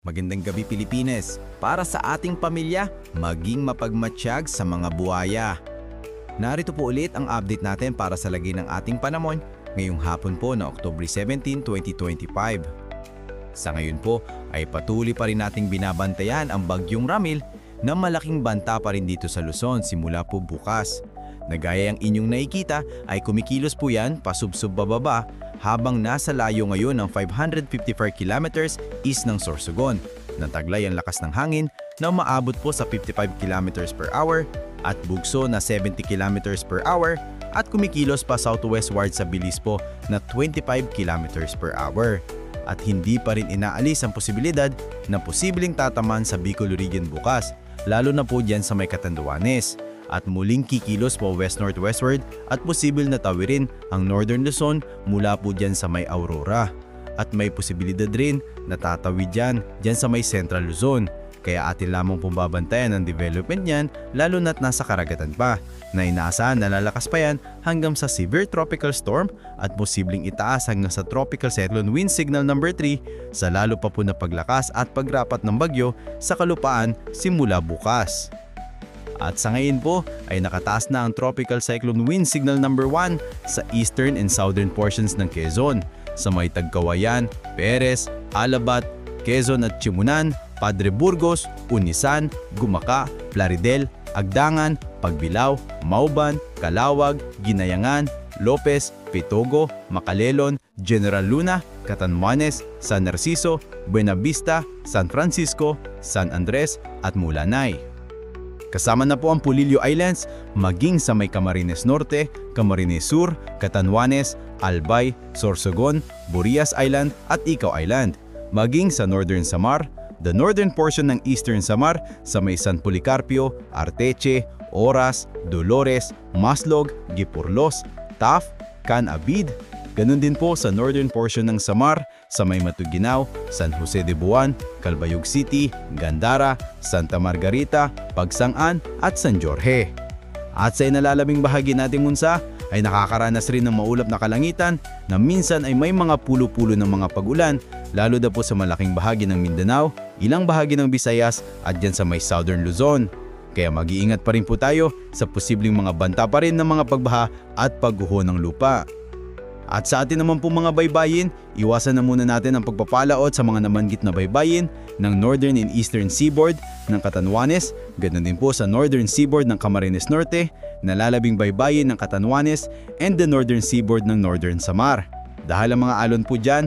Magandang gabi Pilipinas, para sa ating pamilya, maging mapagmatsyag sa mga buhaya. Narito po ulit ang update natin para sa lagay ng ating panahon ngayong hapon po na October 17, 2025. Sa ngayon po ay patuloy pa rin nating binabantayan ang bagyong Ramil na malaking banta pa rin dito sa Luzon simula po bukas. Nagaya ang inyong nakikita ay kumikilos po yan pasubsob bababa habang nasa layo ngayon ng 554 kilometers east ng Sorsogon. Nataglay ang lakas ng hangin na umaabot po sa 55 kilometers per hour at bugso na 70 kilometers per hour at kumikilos pa southwestward sa bilis po na 25 kilometers per hour. At hindi pa rin inaalis ang posibilidad na posibleng tatamaan sa Bicol region bukas, lalo na po dyan sa may Catanduanes. At muling kikilos po west-northwestward at posible na tawirin ang Northern Luzon mula po dyan sa may Aurora. At may posibilidad rin na tatawid dyan sa may Central Luzon. Kaya atin lamang pong babantayan ang development niyan lalo na't nasa karagatan pa, na inaasahan na lalakas pa yan hanggang sa severe tropical storm at posibleng itaas hanggang sa tropical cyclone wind signal number 3 sa lalo pa po na paglakas at pagrapat ng bagyo sa kalupaan simula bukas. At sa ngayon po ay nakataas na ang tropical cyclone wind signal number 1 sa eastern and southern portions ng Quezon, sa may Tagkawayan, Perez, Alabat, Quezon at Chimunan, Padre Burgos, Unisan, Gumaka, Plaridel, Agdangan, Pagbilao, Mauban, Calawag, Ginayangan, Lopez, Pitogo, Macalelon, General Luna, Catanduanes, San Narciso, Buenavista, San Francisco, San Andres at Mulanay. Kasama na po ang Pulilio Islands, maging sa may Camarines Norte, Camarines Sur, Catanduanes, Albay, Sorsogon, Burias Island at Icao Island. Maging sa Northern Samar, the northern portion ng Eastern Samar sa may San Policarpio, Arteche, Oras, Dolores, Maslog, Gipurlos, Taf, Can-Abid. Ganun din po sa northern portion ng Samar sa may Matuguinao, San Jose de Buan, Calbayog City, Gandara, Santa Margarita, Pagsangan at San Jorge. At sa inalalabing bahagi nating Munsa ay nakakaranas rin ng maulap na kalangitan na minsan ay may mga pulo-pulo ng mga pag-ulan, lalo na po sa malaking bahagi ng Mindanao, ilang bahagi ng Visayas at dyan sa may Southern Luzon. Kaya mag-iingat pa rin po tayo sa posibleng mga banta pa rin ng mga pagbaha at pagguho ng lupa. At sa atin naman po mga baybayin, iwasan na muna natin ang pagpapalaot sa mga namanggit na baybayin ng Northern and Eastern Seaboard ng Catanduanes, ganoon din po sa Northern Seaboard ng Camarines Norte, nalalabing baybayin ng Catanduanes and the Northern Seaboard ng Northern Samar. Dahil ang mga alon po dyan